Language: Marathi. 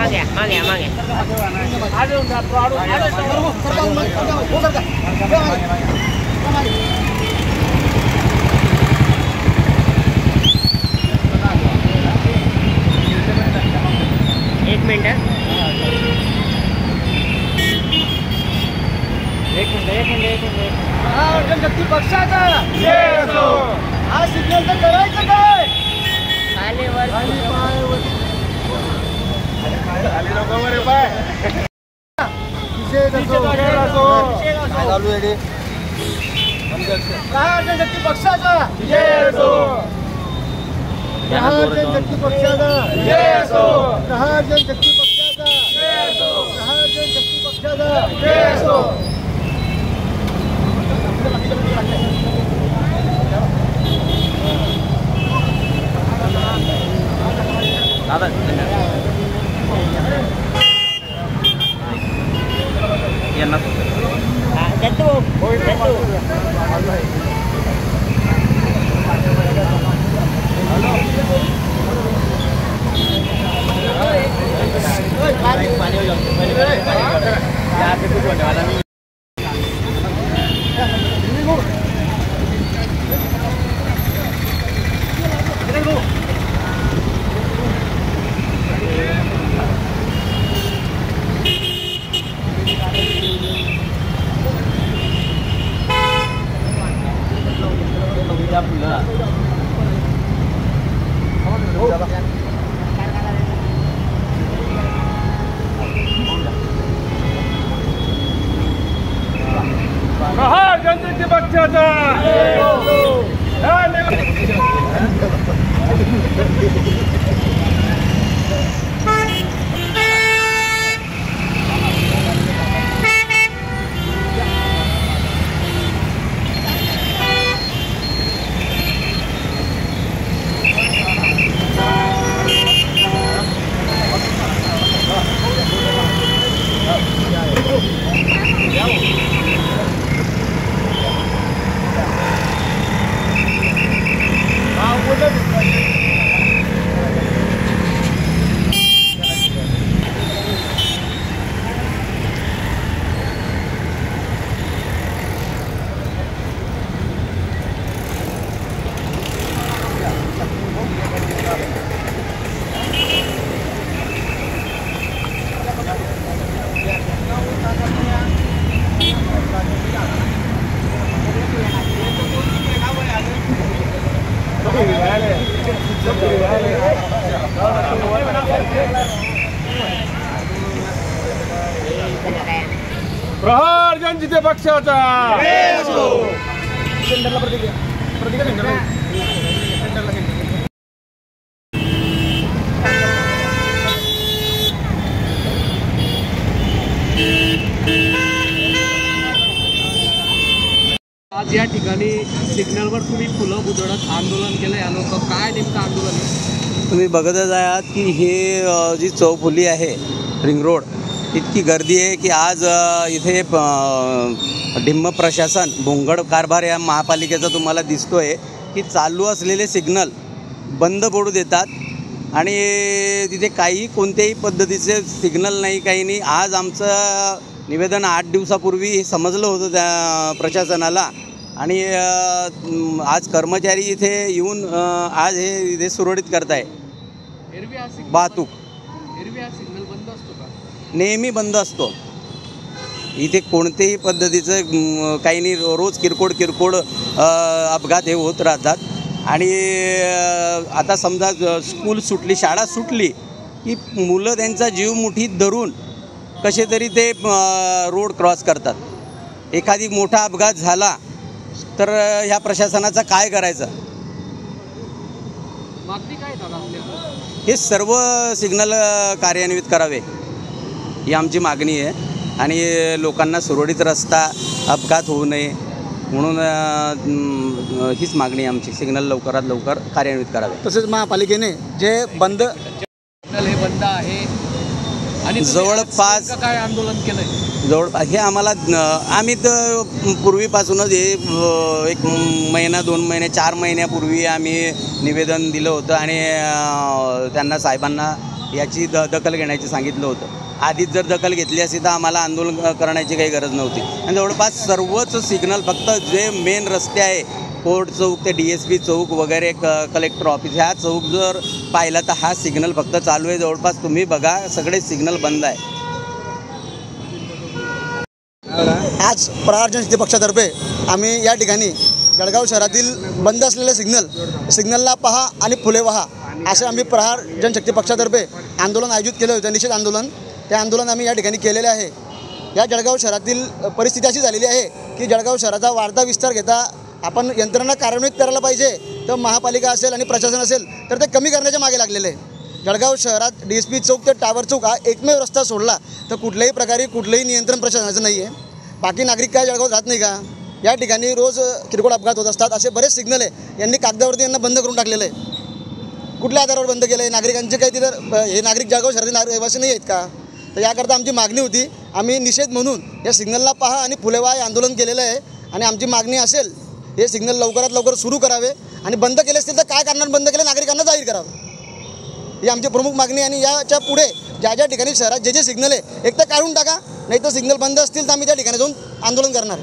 मागे मागे मागे एक मिनट जनशक्ती पक्षाचा हा सिग्नल तर करायचं काय जनशक्ती पक्षाचा जनशक्ती पक्षाचा जनशक्ती पक्षाचा जनशक्ती पक्षाचा दादा यांना दत्तू प्रहार जनशक्ती पक्षाचा प्रहार जनशक्ती पक्षाचा आज या ठिकाणी सिग्नलवर तुम्ही फुलं उधळत आंदोलन केलं या लोक काय नेमकं आंदोलन आहे? तुम्ही बघतच आहात की हे जी चौफुली आहे रिंग रोड इतकी गर्दी आहे की आज इथे ढिम्म प्रशासन भोंगड कारभार या महापालिकेचा तुम्हाला दिसतो आहे की चालू असलेले सिग्नल बंद पडू देतात आणि तिथे काही कोणत्याही पद्धतीचे सिग्नल नाही काही नाही. आज आमचं निवेदन 8 दिवसापूर्वी हे समजलं होतं त्या प्रशासनाला आणि आज कर्मचारी इथे येऊन आज हे इथे सुरळीत करताय वाहतूक. सिग्नल बंद असतो का? नेहमी बंद असतो. इथे कोणत्याही पद्धतीचं काही नाही. रोज किरकोळ अपघात हे होत राहतात आणि आता समजा स्कूल सुटली शाळा सुटली की मुलं त्यांचा जीव मुठीत धरून कसे तरी ते रोड क्रॉस करतात. एखादी मोठा अपघात झाला तर ह्या प्रशासनाचा काय करायचं? मागणी काय दादा आपल्याला? हे सर्व सिग्नल कार्यान्वित करावे ही आमची मागणी आहे आणि लोकांना सुरळीत रस्ता अपघात होऊ नये म्हणून हीच मागणी आहे आमची. सिग्नल लवकरात लवकर कार्यान्वित करावे. तसेच महापालिकेने जे बंद सिग्नल हे बंद आहे आणि जवळपास काय आंदोलन केलंय? जवळपास हे आम्हाला आम्ही तर पूर्वीपासूनच हे 1 महिना 2 महिने 4 महिन्यापूर्वी आम्ही निवेदन दिलं होतं आणि त्यांना साहेबांना याची दखल घेण्याची सांगितलं होतं. आधीच जर दखल घेतली असती तर आम्हाला आंदोलन करण्याची काही गरज नव्हती. आणि जवळपास सर्वच सिग्नल, फक्त जे मेन रस्ते आहे कोर्ट चौक ते DSP चौक वगैरे कलेक्टर ऑफिस, ह्या चौक जर पाहिला तर हा सिग्नल फक्त चालू आहे. जवळपास तुम्ही बघा सगळे सिग्नल बंद आहे. आज प्रहार जनशक्ती पक्षातर्फे आम्ही या ठिकाणी जळगाव शहरातील बंद असलेले सिग्नलला पहा आणि फुले वाहा असे आम्ही प्रहार जनशक्ती पक्षातर्फे आंदोलन आयोजित केलं होतं, निषेध आंदोलन. ते आंदोलन आम्ही या ठिकाणी केलेले आहे. या जळगाव शहरातील परिस्थिती अशी झालेली आहे की जळगाव शहराचा वाढता विस्तार घेता आपण यंत्रणा कार्यान्वित करायला पाहिजे, तर महापालिका असेल आणि प्रशासन असेल तर ते कमी करण्याच्या मागे लागलेले आहे. जळगाव शहरात DSP चौक ते टावर चौक हा एकमेव रस्ता सोडला तर कुठल्याही प्रकारे कुठलंही नियंत्रण प्रशासनाचं नाही आहे. बाकी नागरिक काय जळगावात राहत नाही का? या ठिकाणी रोज किरकोळ अपघात होत असतात. असे बरेच सिग्नल आहे, यांनी कागदावरती यांना बंद करून टाकलेलं आहे. कुठल्या आधारावर बंद केलं आहे? नागरिकांचे काही तिथं हे नागरिक जळगाव शहरातील रहिवासी नाही आहेत का? तर याकरता आमची मागणी होती. आम्ही निषेध म्हणून या सिग्नलला पहा आणि फुले वाहा हे आंदोलन केलेलं आहे. आणि आमची मागणी असेल हे सिग्नल लवकरात लवकर सुरू करावे आणि बंद केले असतील तर काय कारणाने बंद केले नागरिकांना जाहीर करावं, ही आमची प्रमुख मागणी. आणि याच्या पुढे ज्या ज्या ठिकाणी शहरात जे जे सिग्नल आहे एक तर काढून टाका, नाही तर सिग्नल बंद असतील तर आम्ही त्या ठिकाणी जाऊन आंदोलन करणार.